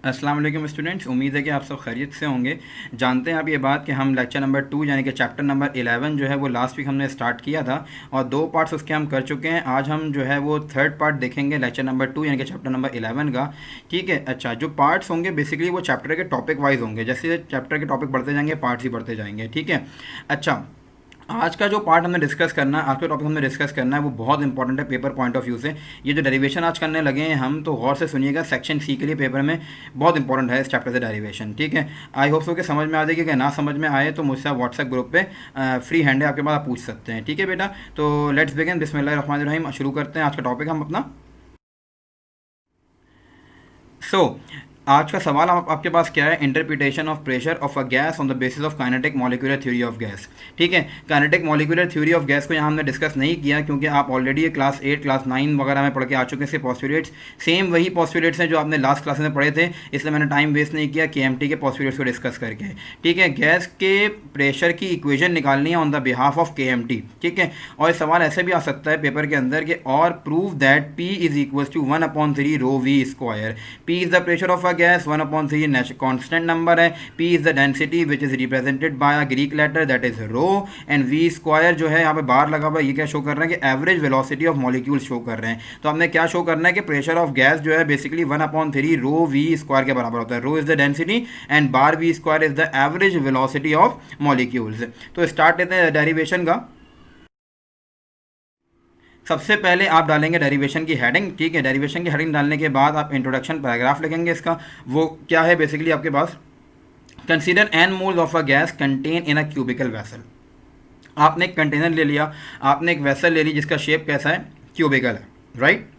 अस्सलाम वालेकुम स्टूडेंट्स, उम्मीद है कि आप सब खैरियत से होंगे। जानते हैं आप ये बात कि हम लेक्चर नंबर 2 यानी कि चैप्टर नंबर 11 जो है वो लास्ट वीक हमने स्टार्ट किया था और 2 पार्ट्स उसके हम कर चुके हैं। आज हम जो है वो थर्ड पार्ट देखेंगे लेक्चर नंबर 2 यानी कि चैप्टर नंबर 11 का। ठीक है। अच्छा, जो पार्ट्स होंगे बेसिकली वो चैप्टर के टॉपिक वाइज होंगे, जैसे चैप्टर के टॉपिक बढ़ते जाएंगे पार्ट्स ही बढ़ते जाएंगे। ठीक है। अच्छा, आज का जो पार्ट हमने डिस्कस करना है, आज का टॉपिक हमने डिस्कस करना है वो बहुत इंपॉर्टेंट है पेपर पॉइंट ऑफ व्यू से। ये जो डेरिवेशन आज करने लगे हैं हम, तो गौर से सुनिएगा, सेक्शन सी के लिए पेपर में बहुत इंपॉर्टेंट है इस चैप्टर से डेरिवेशन। ठीक है। आई होप सो कि समझ में आ जाएगी। अगर ना समझ में आए तो मुझसे व्हाट्सएप ग्रुप पे फ्री हैंड है आपके पास, आप पूछ सकते हैं। ठीक है बेटा, तो लेट्स बिगिन। बिस्मिल्लाहिर्रहमानिर्रहीम। शुरू करते हैं आज का टॉपिक हम अपना। आज का सवाल आपके पास क्या है? Interpretation of pressure of a gas on the basis of kinetic molecular theory of gas. ठीक है। Kinetic molecular theory of gas को यहाँ हमने डिस्कस नहीं किया क्योंकि आप ऑलरेडी ये क्लास 8 क्लास 9 वगैरह में पढ़ के आ चुके हैं। इसके पॉस्टुलेट्स सेम वही पॉस्टुलेट्स हैं जो आपने लास्ट क्लास में पढ़े थे, इसलिए मैंने टाइम वेस्ट नहीं किया KMT के पॉस्टुलेट्स को डिस्कस करके। ठीक है। गैस के प्रेशर की इक्वेशन निकालनी है on the behalf of KMT। ठीक है। और सवाल ऐसे भी आ सकता है पेपर के अंदर कि और prove that P is equal to 1/3 rho v square. P is the pressure of a gas, 1/3 constant number है। P is the density which is represented by a Greek letter that is rho, and V square जो है यहाँ पे बार लगा हुआ है, ये क्या शो कर रहा है कि average velocity of molecule show कर रहे हैं। तो हमने क्या शो करना है कि प्रेशर ऑफ गैस जो है बेसिकली 1/3 रो V स्क्वायर के बराबर होता है। Rho is the density and bar V square is the average velocity of molecules. तो स्टार्ट लेते हैं डेरिवेशन का। सबसे पहले आप डालेंगे डेरिवेशन की हेडिंग। ठीक है। डेरिवेशन की हेडिंग डालने के बाद आप इंट्रोडक्शन पैराग्राफ लिखेंगे। इसका वो क्या है बेसिकली आपके पास, consider n moles of a gas contain in a cubical vessel. आपने एक कंटेनर ले लिया, आपने एक वेसल ले ली जिसका शेप कैसा है, क्यूबिकल है, राइट।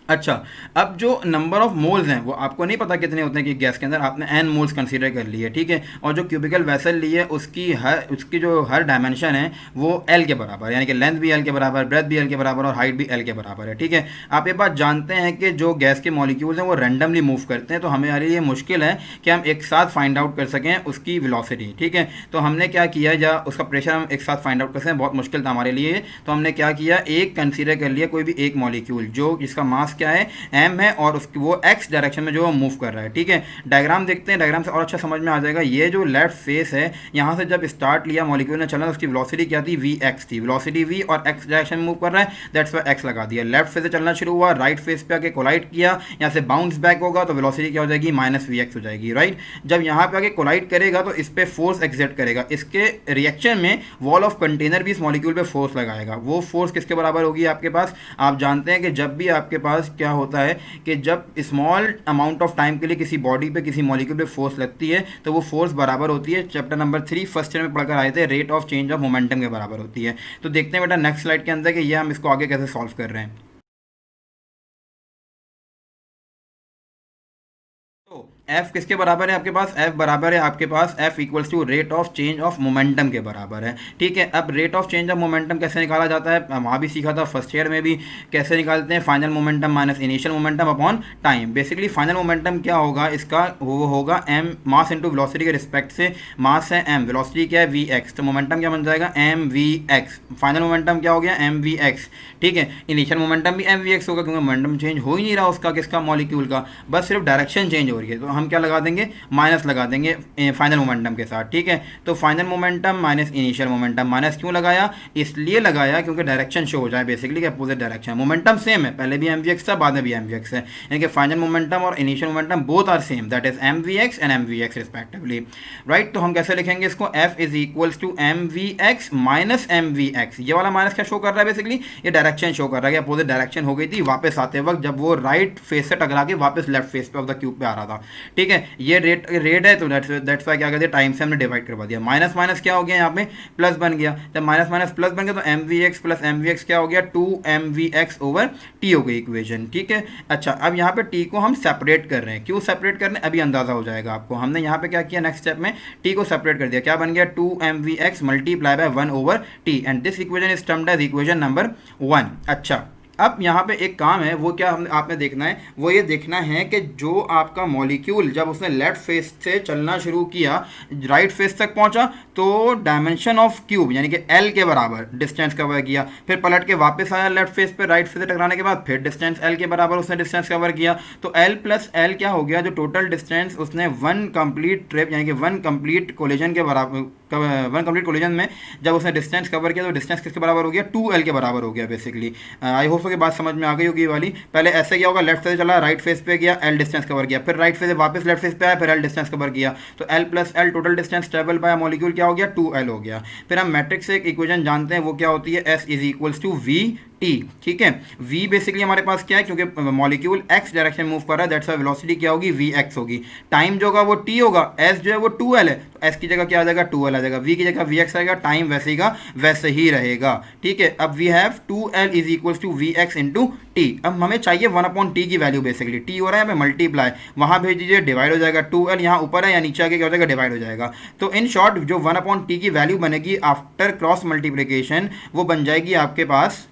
अच्छा, अब जो नंबर ऑफ मोल्स हैं वो आपको नहीं पता कितने होते हैं कि गैस के अंदर, आपने n मोल्स कंसीडर कर लिए। ठीक है। और जो क्यूबिकल वेसल ली है उसकी जो हर डायमेंशन है वो L के बराबर है, यानी कि लेंथ भी L के बराबर, ब्रेथ भी L के बराबर और हाइट भी L के बराबर है। ठीक है। आप ये बात जानते हैं कि जो गैस के मॉलिक्यूल्स हैं वो रैंडमली मूव करते हैं, तो हमारे लिए मुश्किल है कि हम एक साथ फाइंड आउट कर सकें उसकी वेलोसिटी। ठीक है। तो हमने क्या किया, या उसका प्रेशर हम एक साथ फाइंड आउट कर सकें, बहुत मुश्किल था हमारे लिए। तो हमने क्या किया, एक कंसीडर कर लिया कोई भी एक मॉलिक्यूल जो जिसका मास क्या है, m है, और उसकी वो x डायरेक्शन में जो वो मूव कर रहा है। ठीक है। डायग्राम देखते हैं, डायग्राम से और अच्छा समझ में आ जाएगा। ये जो लेफ्ट फेस है, यहाँ से जब स्टार्ट लिया मॉलिक्यूल ने चलना, उसकी वेलोसिटी क्या थी, vx थी। वेलोसिटी v और x डायरेक्शन में मूव कर रहा है, दैट्स वाई x लगा दिया। लेफ्ट फेस से चलना शुरू हुआ, राइट फेस पे आके कोलाइड किया, यहाँ से बाउंस बैक होगा तो वेलोसिटी क्या हो जाएगी, -vx हो जाएगी, राइट। जब यहाँ पे आके कोलाइड करेगा तो इस पर फोर्स एक्सर्ट करेगा, इसके रिएक्शन में वॉल ऑफ कंटेनर भी इस मॉलिक्यूल पे फोर्स लगाएगा। वो फोर्स किसके बराबर होगी आपके पास, आप जानते हैं कि जब भी आपके पास क्या होता है कि जब स्मॉल अमाउंट ऑफ टाइम के लिए किसी बॉडी पे किसी मॉलिक्यूल पे फोर्स लगती है तो वो फोर्स बराबर होती है, चैप्टर नंबर 3 फर्स्ट ईयर में पढ़कर आए थे, rate of change of momentum के बराबर होती है। तो देखते हैं बेटा नेक्स्ट स्लाइड के अंदर कि ये हम इसको आगे कैसे सॉल्व कर रहे हैं। तो F किसके बराबर है आपके पास, F बराबर है आपके पास, F equals to rate of change of momentum के बराबर है। ठीक है। अब rate of change of momentum कैसे निकाला जाता है, वहाँ भी सीखा था फर्स्ट ईयर में भी, कैसे निकालते हैं, final momentum minus initial momentum upon time. Basically final momentum क्या होगा इसका, वो होगा m मास इंटू वेलोसिटी के रिस्पेक्ट से, मास है m, वेलोसिटी क्या है vx, तो मोमेंटम क्या बन जाएगा mvx। फाइनल मोमेंटम क्या हो गया mvx। ठीक है। इनिशियल मोमेंटम भी mvx होगा क्योंकि मोमेंटम चेंज हो ही नहीं रहा उसका, किसका, मॉलिक्यूल का, बस सिर्फ डायरेक्शन चेंज हो रही है, तो हम क्या लगा देंगे, माइनस लगा देंगे फाइनल मोमेंटम के साथ। ठीक है। तो final momentum minus initial momentum, minus क्यों लगाया, इसलिए लगाया क्योंकि डायरेक्शन शो हो जाए basically opposite direction. Momentum same है, पहले भी mvx था, बाद में भी mvx है, यानी कि फाइनल मोमेंटम और initial momentum both are same, that is mvx and mvx respectively, right. तो हम कैसे लिखेंगे इसको, f is equals to mvx minus mvx। ये वाला माइनस क्या शो कर रहा है बेसिकली, ये डायरेक्शन शो कर रहा है कि अपोजिट डायरेक्शन हो गई थी वापस आते वक्त, जब वो राइट फेस से टकरा के वापस लेफ्ट फेस पे ऑफ द क्यूब पे आ रहा था। ठीक है। ये रेट है तो दैट्स वाई क्या कर दिया, टाइम से हमने डिवाइड करवा दिया। माइनस माइनस क्या हो गया, यहाँ पे प्लस बन गया, जब माइनस माइनस प्लस बन गया तो mvx प्लस mvx क्या हो गया, 2mvx ओवर t हो गई इक्वेशन। ठीक है। अच्छा, अब यहाँ पे t को हम सेपरेट कर रहे हैं, क्यों सेपरेट कर रहे हैं अभी अंदाजा हो जाएगा आपको। हमने यहाँ पे क्या किया, नेक्स्ट स्टेप में t को सेपरेट कर दिया, क्या बन गया, 2mvx multiply by 1 over t, and this equation is termed as equation number 1। अच्छा, अब यहाँ पे एक काम है, वो क्या हमने आपने देखना है, वो ये देखना है कि जो आपका मॉलिक्यूल जब उसने लेफ्ट फेस से चलना शुरू किया, राइट फेस तक पहुंचा, तो डायमेंशन ऑफ क्यूब यानी कि एल के बराबर डिस्टेंस कवर किया, फिर पलट के वापस आया लेफ्ट फेस पे, राइट फेस से टकराने के बाद फिर डिस्टेंस एल के बराबर उसने डिस्टेंस कवर किया, तो एल प्लस एल क्या हो गया, जो टोटल डिस्टेंस उसने वन कंप्लीट ट्रिप यानी कि वन कंप्लीट कोलिजन के बराबर, वन कंप्लीट कोलिजन में जब उसने डिस्टेंस कवर किया तो डिस्टेंस किसके बराबर हो गया, 2l के बराबर हो गया बेसिकली। आई होप कि बात समझ में आ गई होगी वाली। पहले ऐसे क्या होगा, लेफ्ट से चला, राइट फेस पे गया, एल डिस्टेंस कवर किया, फिर राइट फेस से वापस लेफ्ट फेस पे आया, फिर एल डिस्टेंस कवर किया, तो L plus L total distance travel by molecule क्या हो गया, 2l हो गया। फिर हम मैट्रिक्स से एक इक्वेशन जानते हैं, वो क्या होती है, S is equals to v t, ठीक है। v बेसिकली हमारे पास क्या है, क्योंकि मॉलिक्यूल x डायरेक्शन मूव कर रहा है, दैट्स व्हाई वेलोसिटी क्या होगी, vx होगी। टाइम जो होगा वो t होगा, s जो है वो 2l है, तो s की जगह क्या आ जाएगा, 2l आ जाएगा, v की जगह vx आएगा, टाइम वैसे ही का वैसे ही रहेगा, ठीक है। अब we have 2l is equals to vx into t. अब हमें चाहिए 1/t की वैल्यू, बेसिकली t हो रहा है यहाँ पे मल्टीप्लाई, वहाँ भेज दीजिए, डिवाइड हो जाएगा, 2l यहाँ ऊपर है या नीचे आके क्या हो जाएगा, डिवाइड हो जाएगा। तो इन शॉर्ट जो 1/t की वैल्यू बनेगी आफ्टर क्रॉस मल्टीप्लिकेशन, वो बन जाएगी आपके पास,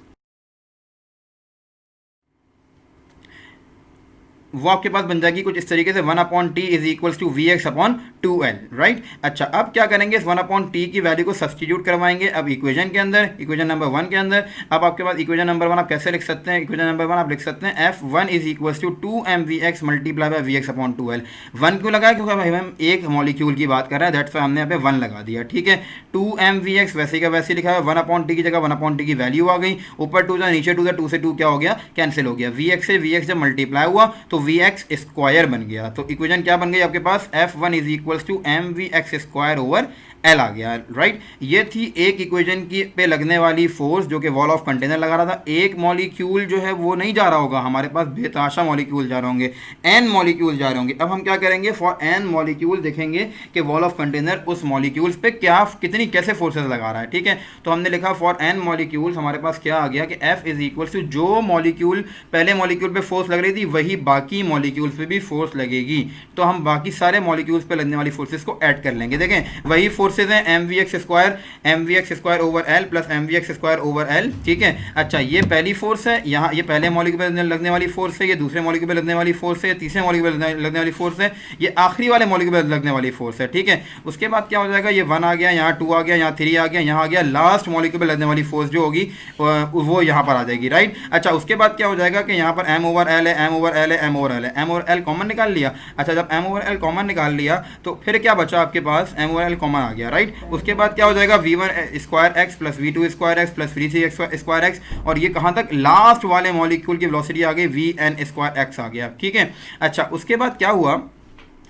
वो आपके पास बन जाएगी कुछ इस तरीके से, 1/t is equals to v x upon 2l, right. अच्छा, अब क्या करेंगे, इस 1/t की वैल्यू को सब्सटीट्यूट करवाएंगे अब इक्वेशन के अंदर, इक्वेशन नंबर 1 के अंदर। अब आपके पास इक्वेशन नंबर 1 आप कैसे लिख सकते हैं, इक्वेशन नंबर 1 आप लिख सकते हैं f1 is equals to 2mvx multiply by vx upon 2l। 1 क्यों लगाया, क्योंकि भाई हम एक मॉलिक्यूल की बात कर रहे हैं, दैट्स वाई हमने यहाँ पे 1 लगा दिया, ठीक है। 2mvx वैसे का वैसे लिखा है, 1/t की जगह 1/t की वैल्यू आ गई, ऊपर 2 था नीचे 2 था, 2 से 2 क्या हो गया, कैंसिल हो गया, vx से vx जब मल्टीप्लाई हुआ तो vx स्क्वायर बन गया। तो इक्वेशन क्या बन गई आपके पास, f1 is equals to mvx square over L आ गया, राइट। ये थी एक इक्वेशन की पे लगने वाली फोर्स जो कि वॉल ऑफ कंटेनर लगा रहा था। एक मॉलिक्यूल जो है वो नहीं जा रहा होगा, हमारे पास बेतहाशा मॉलिक्यूल जा रहे होंगे, एन मॉलिक्यूल जा रहे होंगे। अब हम क्या करेंगे, फॉर एन मॉलिक्यूल देखेंगे कि वॉल ऑफ कंटेनर उस मॉलिक्यूल्स पे क्या कितनी कैसे फोर्सेस लगा रहा है, ठीक है। तो हमने लिखा फॉर एन मॉलिक्यूल्स, हमारे पास क्या आ गया कि एफ इज इक्वल्स टू जो मॉलिक्यूल पहले मॉलिक्यूल पे फोर्स लग रही थी वही बाकी मॉलिक्यूल्स पे भी फोर्स लगेगी, तो हम बाकी सारे मॉलिक्यूल्स पे लगने वाली फोर्सेस को ऐड कर लेंगे। देखें वही फोर्सेज हैं, m v x square over l plus m v x square over l, ठीक है। अच्छा, ये पहली फोर्स है, यहाँ ये पहले मॉलिक्यूल पे लगने वाली फोर्स है, ये दूसरे मॉलिक्यूल पे लगने वाली फोर्स है, ये तीसरे मॉलिक्यूल पे लगने वाली फोर्स है, ये आखिरी वाले मॉलिक्यूल पे लगने वाली फोर्स है, ठीक है। उसके बाद क्या हो जाएगा, ये 1 आ गया, यहाँ 2 आ गया, यहाँ 3 आ गया, यहाँ आ गया, लास्ट मॉलिक्यूल पे लगने वाली फोर्स जो होगी वो यहाँ पर आ जाएगी, राइट। अच्छा, उसके बाद क्या हो जाएगा कि यहाँ पर एम ओवर एल है, एम ओवर एल है, एम ओवर एल है, एम ओवर एल कॉमन निकाल लिया। अच्छा, जब एम ओवर एल कॉमन निकाल लिया तो फिर क्या बचा आपके पास, एम ओवर एल कॉमन आ गया, राइट। उसके बाद क्या हो जाएगा, v1 square x plus v2 square x plus v3 square x, और ये कहाँ तक, लास्ट वाले मॉलिक्यूल की वेलोसिटी आ गई vn स्क्वायर एक्स आ गया, ठीक है। अच्छा, उसके बाद क्या हुआ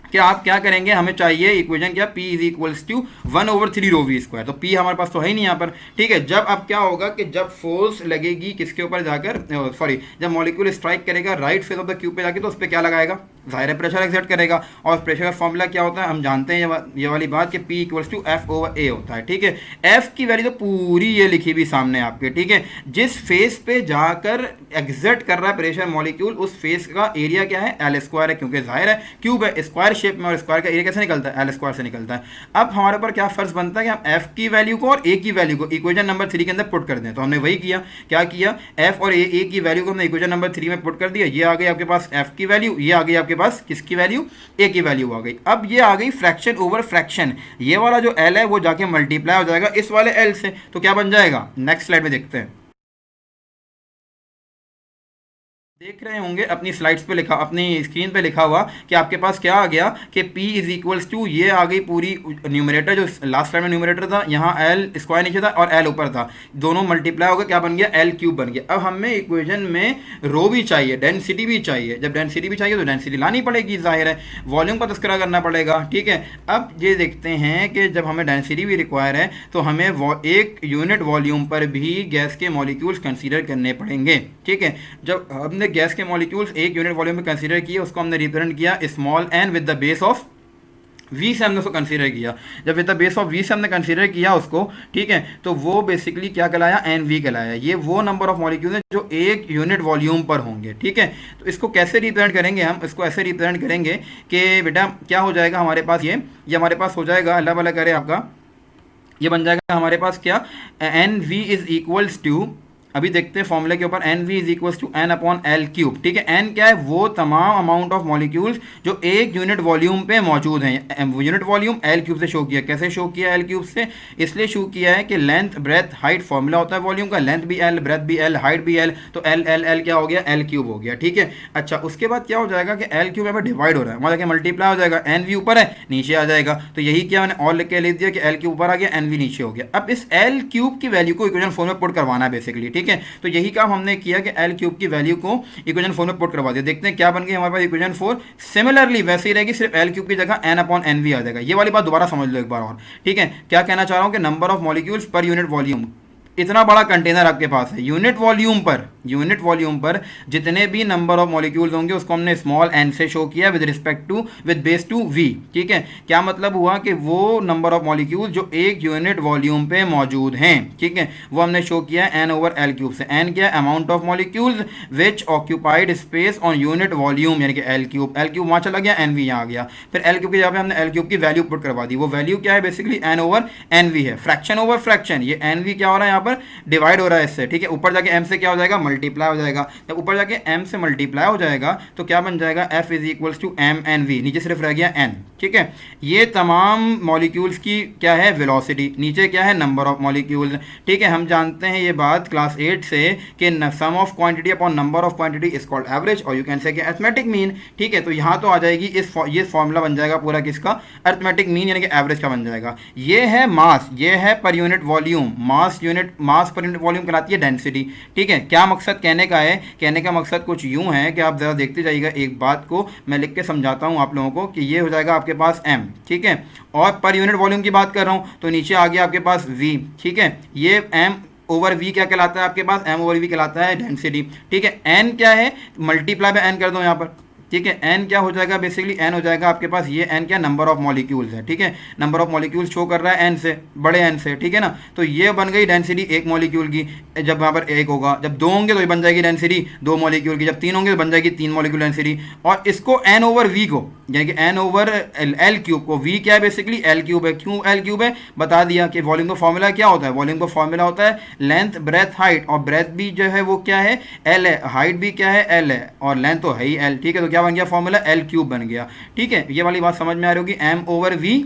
कि आप क्या करेंगे, हमें चाहिए इक्वेशन क्या, p is equals to 1/3 rho v square, तो p हमारे पास तो है ही नहीं यहाँ पर, ठीक है। जब अब क्या होगा कि जब फोर्स लगेगी किसके ऊपर जाकर, सॉरी, जब मॉलिक्यूल स्ट्राइक करेगा right face of the cube पे जाके, तो उस पर क्या लगाएगा, जाहिर है प्रेशर एक्सर्ट करेगा, और प्रेशर का फॉर्मूला क्या होता है, हम जानते हैं ये वाली बात कि p equals to f over a होता है, ठीक है। f की वैल्यू तो पूरी ये लिखी भी सामने आपके, ठीक है। जिस फेस पे जाकर एग्जर्ट कर रहा है प्रेशर मॉलिक्यूल, उस फेस का एरिया क्या है, एल स्क्वायर है, क्योंकि जाहिर है क्यूब है, स्क्वायर शेप में, और स्क्वायर का एरिया कैसे निकलता है, एल स्क्वायर से निकलता है। अब हमारे ऊपर क्या फर्ज बनता है कि हम f की वैल्यू को और a की वैल्यू को इक्वेशन नंबर 3 के अंदर पुट कर दें, तो हमने वही किया, क्या किया, f और a की वैल्यू को हमने इक्वेशन नंबर 3 में पुट कर दिया, ये आ गई आपके पास f की वैल्यू, ये आ गई आपके पास किसकी वैल्यू, a की वैल्यू आ गई। अब ये आ गई फ्रैक्शन ओवर फ्रैक्शन, ये वाला जो l है वो जाके मल्टीप्लाई हो जाएगा इस वाले l से, तो क्या बन जाएगा, नेक्स्ट स्लाइड में देखते हैं। देख रहे होंगे अपनी स्लाइड्स पे लिखा, अपनी स्क्रीन पे लिखा हुआ कि आपके पास क्या आ गया कि p इज इक्वल्स टू, ये आ गई पूरी न्यूमरेटर, जो लास्ट स्लाइड में न्यूमरेटर था, यहाँ l स्क्वायर नीचे था और l ऊपर था, दोनों मल्टीप्लाई हो गया, क्या बन गया, l क्यूब बन गया। अब हमें इक्वेशन में रो भी चाहिए, डेंसिटी भी चाहिए, जब डेंसिटी भी चाहिए तो डेंसिटी लानी पड़ेगी, जाहिर है वॉल्यूम का तस्करा करना पड़ेगा, ठीक है। अब ये देखते हैं कि जब हमें डेंसिटी भी रिक्वायर है तो हमें एक यूनिट वॉल्यूम पर भी गैस के मॉलिक्यूल्स कंसीडर करने पड़ेंगे, ठीक है। जब हमने गैस के मॉलिक्यूल्स एक यूनिट वॉल्यूम में कंसीडर किए, उसको हमने रिप्रेजेंट किया small n with the base of v से हमने उसको कंसीडर किया, जब with the base of v से हमने कंसीडर किया उसको, ठीक है, तो वो बेसिकली क्या कहलाया, nv कहलाया। ये वो नंबर ऑफ मॉलिक्यूल्स हैं जो एक यूनिट वॉल्यूम पर होंगे, ठीक है। तो इसको कैसे रिप्रेजेंट करेंगे, हम इसको ऐसे रिप्रेजेंट करेंगे कि बेटा क्या हो जाएगा हमारे पास, ये हमारे पास हो जाएगा, अल्लाह भला करे आपका, ये बन जाएगा हमारे पास क्या, nv इज इक्वल्स टू अभी देखते हैं फॉर्मूले के ऊपर, n v is equal to n upon l cube, ठीक है। एन क्या है, वो तमाम अमाउंट ऑफ मॉलिक्यूल्स जो एक यूनिट वॉल्यूम पे मौजूद हैं। यूनिट वॉल्यूम एल क्यूब से शो किया, कैसे शो किया एल क्यूब से, इसलिए शो किया है कि लेंथ ब्रेथ हाइट फॉर्मूला होता है वॉल्यूम का, लेंथ भी एल, ब्रेथ भी एल, हाइट भी एल, तो एल एल एल क्या हो गया, एल क्यूब हो गया, ठीक है। अच्छा, उसके बाद क्या हो जाएगा कि एल क्यूब यहाँ पर डिवाइड हो रहा है, वहाँ जाके मल्टीप्लाई हो जाएगा, एन वी ऊपर है नीचे आ जाएगा, तो यही क्या मैंने और लिख के लिख दिया कि एल क्यूब ऊपर आ गया, एन वी नीचे हो गया। अब इस एल क्यूब की वैल्यू को इक्वेशन फॉर्म में पुट करवाना है बेसिकली, ठीक है। तो यही काम हमने किया कि एल क्यूब की वैल्यू को इक्वेशन 4 में पुट करवा दिया। देखते हैं क्या बन गई हमारे पास इक्वेशन 4। सिमिलरली वैसे ही रहेगी, सिर्फ एल क्यूब की जगह एन अपॉन एन वी आ जाएगा। ये वाली बात दोबारा समझ लो एक बार और, ठीक है। क्या कहना चाह रहा हूं कि number of molecules per unit volume, इतना बड़ा कंटेनर आपके पास है, यूनिट वॉल्यूम पर जितने भी नंबर ऑफ मॉलिक्यूल्स होंगे उसको हमने स्मॉल एन से शो किया with respect to with base to v, ठीक है। क्या मतलब हुआ कि वो नंबर ऑफ मॉलिक्यूल्स जो एक यूनिट वॉल्यूम पे मौजूद हैं, ठीक है, वो हमने शो किया एन ओवर एल क्यूब से। एन क्या, amount of molecules which occupied space on unit volume, यानी कि एल क्यूब वहाँ चला गया, एन वी यहाँ आ गया। फिर एल क्यूब की जगह पे हमने एल क्यूब की वैल्यू पुट करवा दी। वो वैल्यू क्या है, basically n over n v है, फ्रैक्शन ओवर फ्रैक्शन। ये एन वी क्या हो रहा है यहाँ पर, डिवाइड हो रहा है इससे, ठीक है। ऊपर जाके m से क्या हो जाएगा, मल्टीप्लाई हो जाएगा। जब ऊपर जाके m से मल्टीप्लाई हो जाएगा तो क्या बन जाएगा, f is equals to m n v, नीचे सिर्फ रह गया n, ठीक है। ये तमाम मॉलिक्यूल्स की क्या है, वेलोसिटी, नीचे क्या है, नंबर ऑफ मॉलिक्यूल्स, ठीक है। हम जानते हैं ये बात क्लास 8 से कि sum of quantity upon number of quantity is called average, और you can say arithmetic mean, ठीक है। तो यहाँ तो आ जाएगी ये फॉर्मूला बन जाएगा पूरा किसका, अर्थमेटिक मीन यानी कि एवरेज का बन जाएगा। ये है मास, ये है पर यूनिट वॉल्यूम, मास पर यूनिट वॉल्यूम कहलाती है डेंसिटी, ठीक है। क्या मकसद कहने का है, कहने का मकसद कुछ यूं है कि आप जरा देखते जाइएगा एक बात को, मैं लिख के समझाता हूं आप लोगों को कि ये हो जाएगा आपके पास m, ठीक है, और पर यूनिट वॉल्यूम की बात कर रहा हूं तो नीचे आ गया आपके पास v, ठीक है। ये m ओवर वी क्या कहलाता है आपके पास, m ओवर वी कहलाता है डेंसिटी, ठीक है। n क्या है, मल्टीप्लाई बाय n कर दो यहाँ पर, ठीक है। n क्या हो जाएगा, बेसिकली n हो जाएगा आपके पास, ये n क्या, नंबर ऑफ मॉलिक्यूल्स है, ठीक है। नंबर ऑफ मॉलिक्यूल्स शो कर रहा है n से, बड़े n से, ठीक है ना। तो ये बन गई डेंसिटी एक मॉलिक्यूल की, जब यहाँ पर एक होगा, जब दो होंगे तो ये बन जाएगी डेंसिटी दो मॉलिक्यूल की, जब तीन होंगे तो बन जाएगी तीन मॉलिक्यूल डेंसिटी। और इसको n ओवर v को, यानी कि n ओवर एल क्यूब को, v क्या है, बेसिकली एल क्यूब है। क्यों एल क्यूब है, बता दिया कि वॉल्यूम का फॉर्मूला क्या होता है, वॉल्यूम का फॉर्मूला होता है लेंथ ब्रेथ हाइट, और ब्रेथ भी जो है वो क्या है, एल है, हाइट भी क्या है, एल है, और लेंथ तो है ही एल, ठीक है। तो क्या बन गया फॉर्मूला, एल क्यूब बन गया, ठीक है। ये वाली बात समझ में आ रही होगी। m ओवर v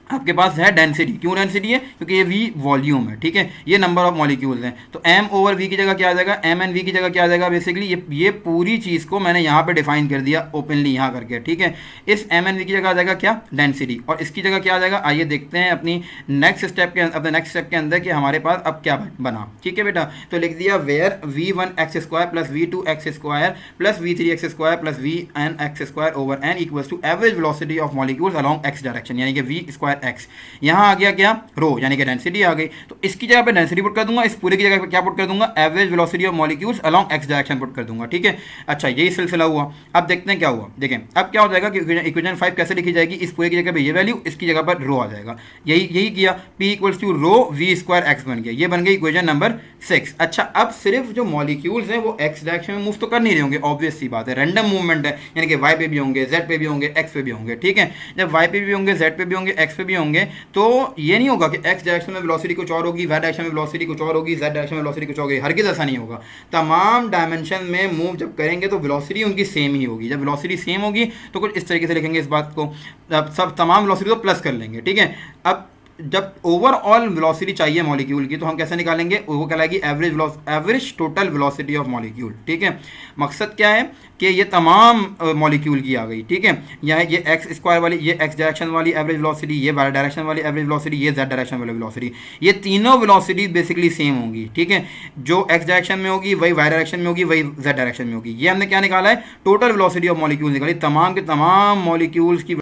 आपके पास है डेंसिटी, क्यों डेंसिटी है, क्योंकि ये v वॉल्यूम है, ठीक है। ये नंबर ऑफ मॉलिक्यूल्स हैं, तो m ओवर v की जगह क्या आ जाएगा, m एंड v की जगह क्या आ जाएगा, बेसिकली ये पूरी चीज़ को मैंने यहाँ पे डिफाइन कर दिया ओपनली यहाँ करके, ठीक है। इस m एंड v की जगह आ जाएगा क्या, डेंसिटी, और इसकी जगह क्या आ जाएगा। आइए देखते हैं अपनी नेक्स्ट स्टेप के अंदर कि हमारे पास अब क्या बना, ठीक है बेटा। तो लिख दिया where v1x² plus v2x² plus v3x² plus vnx² over n equals to average velocity of molecules along x direction, यानी कि v स्क्वायर x। यहाँ आ गया क्या, रो, यानी कि डेंसिटी आ गई। तो इसकी जगह पे डेंसिटी पुट कर दूंगा, इस पूरे की जगह पे क्या पुट कर दूंगा, average velocity of molecules along x direction put कर दूंगा, ठीक है। अच्छा, यही सिलसिला हुआ। अब देखते हैं क्या हुआ, देखें अब क्या हो जाएगा कि इक्वेशन 5 कैसे लिखी जाएगी, इस पूरे की जगह पे ये वैल्यू, इसकी जगह पर रो आ जाएगा। यही किया, p equals to rho v square x बन गया, ये बन गई इक्वेशन नंबर 6। अच्छा, अब सिर्फ जो मॉलिक्यूल्स हैं वो x डायरेक्शन में मूव तो कर नहीं रहे होंगे, ऑब्वियस सी बात है, रैंडम मूवमेंट है, यानी कि y पे भी होंगे, z पे भी होंगे, x पे भी होंगे, ठीक है। जब y पे भी होंगे, z पे भी होंगे, x पे भी होंगे, तो ये नहीं होगा कि x डायरेक्शन में वेलोसिटी कुछ और होगी, y डायरेक्शन में वेलोसिटी कुछ और होगी, z डायरेक्शन में वेलोसिटी कुछ और होगी, हरगिज़ ऐसा नहीं होगा। तमाम डायमेंशन में मूव जब करेंगे तो वेलोसिटी उनकी सेम ही होगी। जब वेलोसिटी सेम होगी तो कुछ इस तरीके से लिखेंगे इस बात को, अब सब तमाम वेलोसिटी को प्लस कर लेंगे, ठीक है। अब जब ओवरऑल वेलोसिटी चाहिए मॉलिक्यूल की तो हम कैसे निकालेंगे, वो कहलाएगी average total velocity of molecule, ठीक है। मकसद क्या है कि ये तमाम मॉलिक्यूल की आ गई, ठीक है। यहाँ ये एक्स स्क्वायर वाली, ये एक्स डायरेक्शन वाली एवरेज वेलोसिटी, ये वाई डायरेक्शन वाली एवरेज वेलोसिटी, ये जेड डायरेक्शन वाली वेलोसिटी, ये तीनों वेलोसिटी बेसिकली सेम होंगी, ठीक है। जो एक्स डायरेक्शन में होगी वही वाई डायरेक्शन में होगी, वही जेड डायरेक्शन में होगी। ये हमने क्या निकाला है, टोटल वेलोसिटी ऑफ मॉलिक्यूल निकाली, तमाम के तमाम मॉलिक्यूल्स की।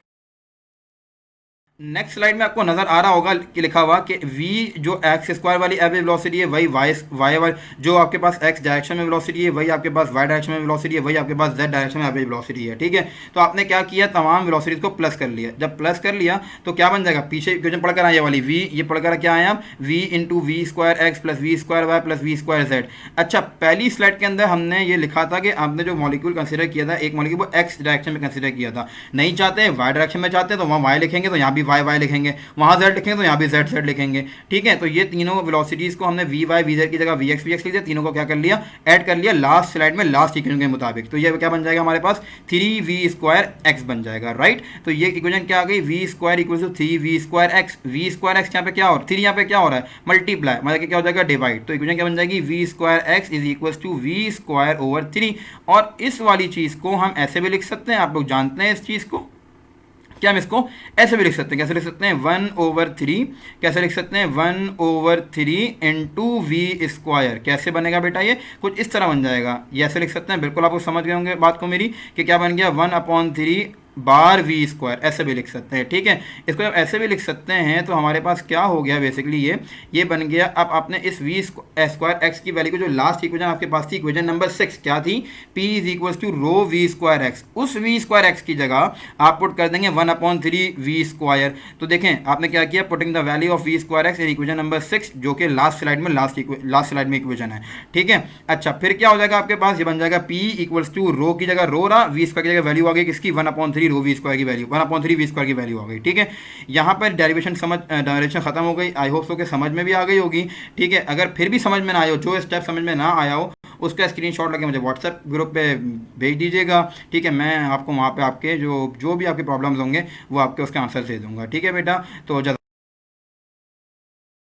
नेक्स्ट स्लाइड में आपको नजर आ रहा होगा कि लिखा हुआ कि v जो एक्स स्क्वायर वाली एवरेज वेलोसिटी है वही वाई वाली, जो आपके पास एक्स डायरेक्शन में वेलोसिटी है वही आपके पास वाई डायरेक्शन में वेलोसिटी है, वही आपके पास जेड डायरेक्शन में एवरेज वेलोसिटी है, ठीक है। तो आपने क्या किया, तमाम वेलोसिटीज को प्लस कर लिया। जब प्लस कर लिया तो क्या बन जाएगा, पीछे इक्वेशन पढ़कर आया वाली v, ये पढ़कर क्या आया आप, v into v square x plus v square y plus v square z. अच्छा, पहली स्लाइड के अंदर हमने ये लिखा था कि आपने जो मॉलिक्यूल कंसिडर किया था, एक मॉलिक्यूल वो एक्स डायरेक्शन में कंसिडर किया था, नहीं चाहते वाई डायरेक्शन में चाहते तो वहाँ वाई लिखेंगे, तो यहाँ भी वाई वाई लिखेंगे, वहाँ जेड लिखेंगे तो यहाँ भी जेड जेड लिखेंगे, ठीक है। तो ये तीनों वेलोसिटीज़ को हमने वी वाई वी जेड की जगह वी एक्स लिख दिया, तीनों को क्या कर लिया, ऐड कर लिया लास्ट स्लाइड में लास्ट इक्वेशन के मुताबिक। तो ये क्या बन जाएगा हमारे पास 3v² बन जाएगा, राइट। तो ये इक्वेशन क्या आ गई, v² equal to 3v²x, v²x यहाँ पे क्या हो रहा है, 3 यहाँ पे क्या हो रहा है, मल्टीप्लाई, मतलब कि क्या हो जाएगा, डिवाइड। तो इक्वेशन क्या बन जाएगी, v²x is equal to v²/3। और इस वाली चीज़ को हम ऐसे भी लिख सकते हैं, आप लोग जानते हैं इस चीज़ को, क्या हम इसको ऐसे भी लिख सकते हैं, कैसे लिख सकते हैं, 1/3, कैसे लिख सकते हैं, 1/3 इंटू v²। कैसे बनेगा बेटा, ये कुछ इस तरह बन जाएगा, ये ऐसे लिख सकते हैं। बिल्कुल आप लोग समझ गए होंगे बात को मेरी, कि क्या बन गया, 1/3 बार v², ऐसे भी लिख सकते हैं, ठीक है। इसको जब ऐसे भी लिख सकते हैं तो हमारे पास क्या हो गया बेसिकली, ये बन गया। अब आपने इस v²x की वैल्यू को, जो लास्ट इक्वेशन आपके पास थी, इक्वेशन नंबर 6 क्या थी, p is equal to rho v²x, उस v²x की जगह आप पुट कर देंगे 1/3 v²। तो देखें आपने क्या किया, putting the value of v²x in equation number 6, जो कि लास्ट स्लाइड में लास्ट स्लाइड में इक्वेशन है, ठीक है। अच्छा, फिर क्या हो जाएगा आपके पास, ये बन जाएगा p इक्वल्स टू रो की जगह रो रहा, v² की जगह वैल्यू आ गई किसकी, 1/3 रो v² की वैल्यू, 1/3 v² की वैल्यू आ गई, ठीक है। यहाँ पर डेरिवेशन खत्म हो गई। आई होप सो के समझ में भी आ गई होगी, ठीक है। अगर फिर भी समझ में ना आया हो, जो स्टेप समझ में ना आया हो, उसका स्क्रीनशॉट लेके मुझे व्हाट्सएप ग्रुप पे भेज दीजिएगा, ठीक है। मैं आपको वहाँ पे आपके जो भी आपके प्रॉब्लम्स होंगे वो आपके उसके आंसर दे दूँगा, ठीक है बेटा। तो